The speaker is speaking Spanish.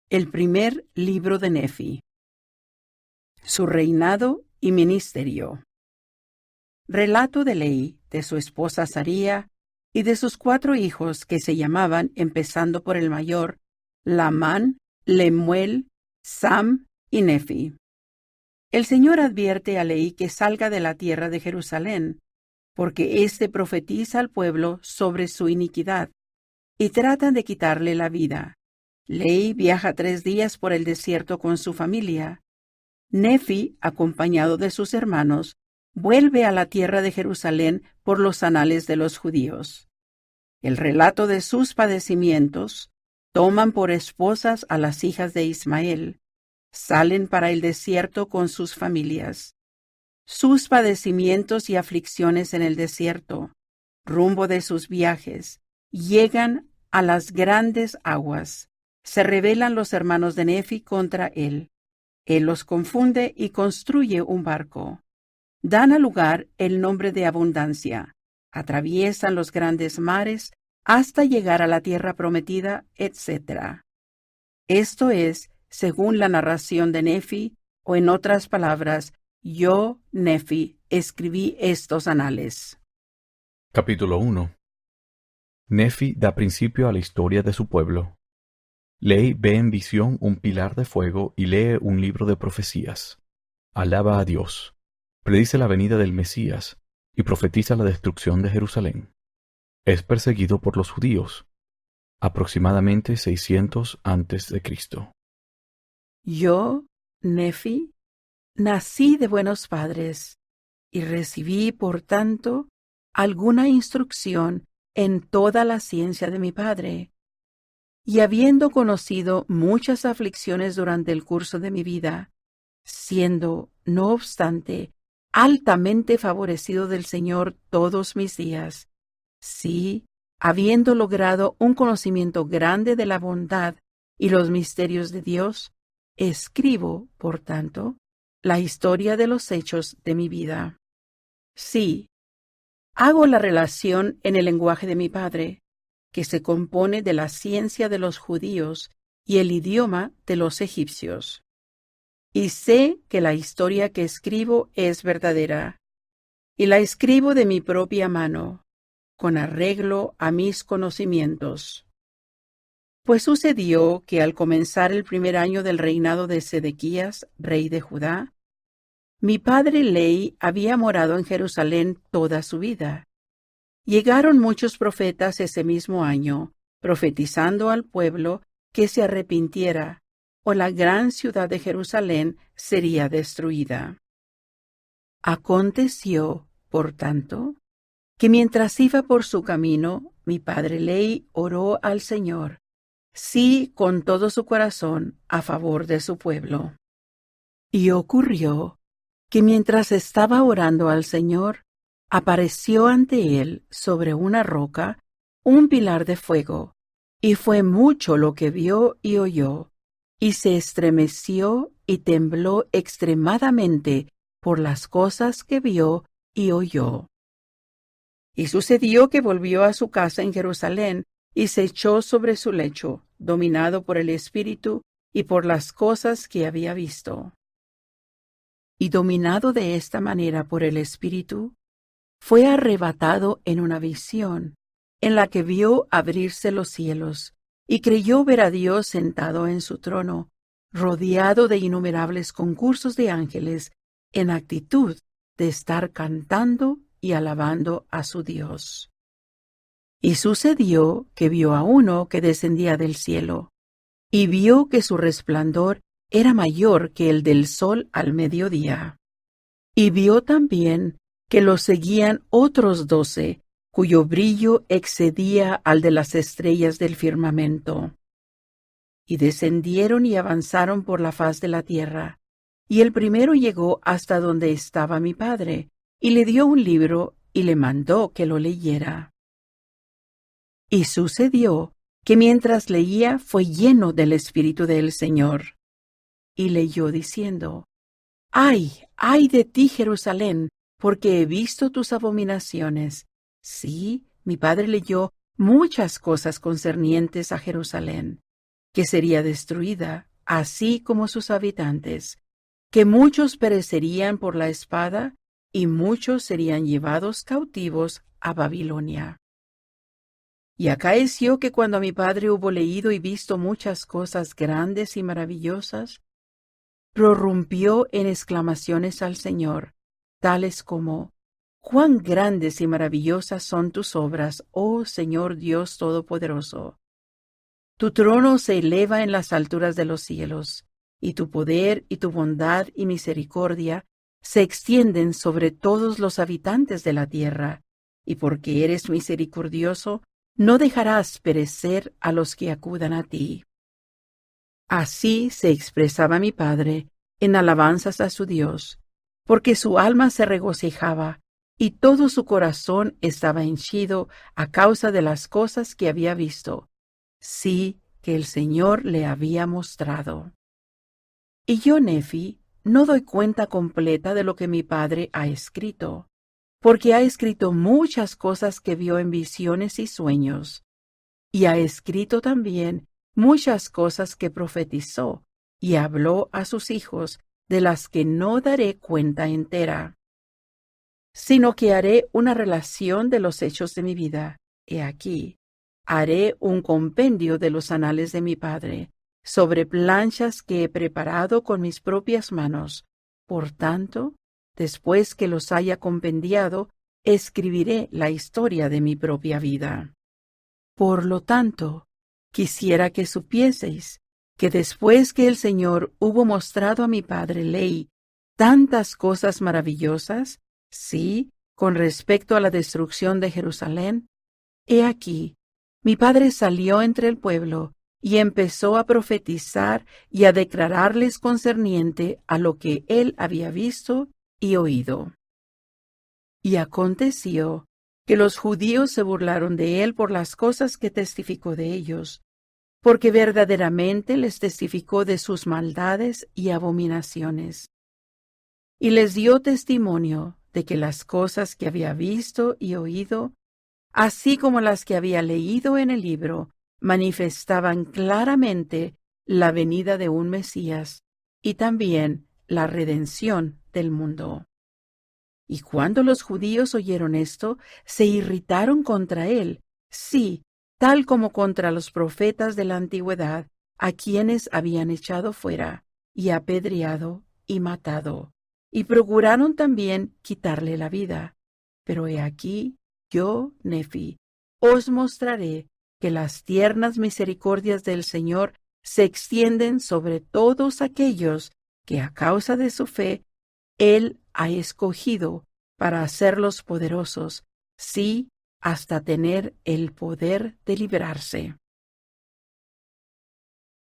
El primer libro de Nefi. Su reinado y ministerio. Relato de Ley de su esposa Saría y de sus 4 hijos que se llamaban, empezando por el mayor, Lamán, Lemuel, Sam y Nefi. El Señor advierte a Ley que salga de la tierra de Jerusalén, porque éste profetiza al pueblo sobre su iniquidad, y tratan de quitarle la vida. Ley viaja 3 días por el desierto con su familia. Nefi, acompañado de sus hermanos, vuelve a la tierra de Jerusalén por los anales de los judíos. El relato de sus padecimientos: toman por esposas a las hijas de Ismael, salen para el desierto con sus familias. Sus padecimientos y aflicciones en el desierto, rumbo de sus viajes, llegan a las grandes aguas. Se rebelan los hermanos de Nefi contra él. Él los confunde y construye un barco. Dan al lugar el nombre de Abundancia. Atraviesan los grandes mares hasta llegar a la tierra prometida, etc. Esto es, según la narración de Nefi, o en otras palabras, yo, Nefi, escribí estos anales. Capítulo 1. Nefi da principio a la historia de su pueblo. Ley ve en visión un pilar de fuego y lee un libro de profecías. Alaba a Dios, predice la venida del Mesías y profetiza la destrucción de Jerusalén. Es perseguido por los judíos, aproximadamente 600 a.C. Yo, Nefi, nací de buenos padres y recibí, por tanto, alguna instrucción en toda la ciencia de mi padre. Y habiendo conocido muchas aflicciones durante el curso de mi vida, siendo, no obstante, altamente favorecido del Señor todos mis días, sí, habiendo logrado un conocimiento grande de la bondad y los misterios de Dios, escribo, por tanto, la historia de los hechos de mi vida. Sí, hago la relación en el lenguaje de mi padre, que se compone de la ciencia de los judíos y el idioma de los egipcios. Y sé que la historia que escribo es verdadera, y la escribo de mi propia mano, con arreglo a mis conocimientos. Pues sucedió que al comenzar el primer año del reinado de Sedequías, rey de Judá, mi padre Ley había morado en Jerusalén toda su vida. Llegaron muchos profetas ese mismo año, profetizando al pueblo que se arrepintiera, o la gran ciudad de Jerusalén sería destruida. Aconteció, por tanto, que mientras iba por su camino, mi padre Ley oró al Señor, sí, con todo su corazón, a favor de su pueblo. Y ocurrió que mientras estaba orando al Señor, apareció ante él sobre una roca un pilar de fuego, y fue mucho lo que vio y oyó, y se estremeció y tembló extremadamente por las cosas que vio y oyó. Y sucedió que volvió a su casa en Jerusalén, y se echó sobre su lecho, dominado por el Espíritu y por las cosas que había visto. Y dominado de esta manera por el Espíritu, fue arrebatado en una visión, en la que vio abrirse los cielos, y creyó ver a Dios sentado en su trono, rodeado de innumerables concursos de ángeles, en actitud de estar cantando y alabando a su Dios. Y sucedió que vio a uno que descendía del cielo, y vio que su resplandor era mayor que el del sol al mediodía. Y vio también que lo seguían otros 12, cuyo brillo excedía al de las estrellas del firmamento. Y descendieron y avanzaron por la faz de la tierra, y el primero llegó hasta donde estaba mi padre, y le dio un libro y le mandó que lo leyera. Y sucedió que mientras leía fue lleno del Espíritu del Señor, y leyó diciendo: ¡Ay, ay de ti, Jerusalén! Porque he visto tus abominaciones. Sí, mi padre leyó muchas cosas concernientes a Jerusalén. que sería destruida, así como sus habitantes, que muchos perecerían por la espada y muchos serían llevados cautivos a Babilonia. Y acaeció que cuando mi padre hubo leído y visto muchas cosas grandes y maravillosas, prorrumpió en exclamaciones al Señor, tales como: «¡Cuán grandes y maravillosas son tus obras, oh Señor Dios Todopoderoso! Tu trono se eleva en las alturas de los cielos, y tu poder y tu bondad y misericordia se extienden sobre todos los habitantes de la tierra, y porque eres misericordioso, no dejarás perecer a los que acudan a ti». Así se expresaba mi padre en alabanzas a su Dios, porque su alma se regocijaba y todo su corazón estaba henchido a causa de las cosas que había visto, sí, que el Señor le había mostrado. Y yo, Nefi, no doy cuenta completa de lo que mi padre ha escrito, porque ha escrito muchas cosas que vio en visiones y sueños, y ha escrito también muchas cosas que profetizó y habló a sus hijos, de las que no daré cuenta entera, sino que haré una relación de los hechos de mi vida. He aquí, haré un compendio de los anales de mi padre, sobre planchas que he preparado con mis propias manos. Por tanto, después que los haya compendiado, escribiré la historia de mi propia vida. Por lo tanto, quisiera que supieseis que después que el Señor hubo mostrado a mi padre Ley tantas cosas maravillosas, sí, con respecto a la destrucción de Jerusalén, he aquí, mi padre salió entre el pueblo y empezó a profetizar y a declararles concerniente a lo que él había visto y oído. Y aconteció que los judíos se burlaron de él por las cosas que testificó de ellos, porque verdaderamente les testificó de sus maldades y abominaciones. Y les dio testimonio de que las cosas que había visto y oído, así como las que había leído en el libro, manifestaban claramente la venida de un Mesías y también la redención del mundo. Y cuando los judíos oyeron esto, se irritaron contra él, sí, tal como contra los profetas de la antigüedad, a quienes habían echado fuera, y apedreado, y matado, y procuraron también quitarle la vida. Pero he aquí, yo, Nefi, os mostraré que las tiernas misericordias del Señor se extienden sobre todos aquellos que a causa de su fe Él ha escogido para hacerlos poderosos, sí, hasta tener el poder de librarse.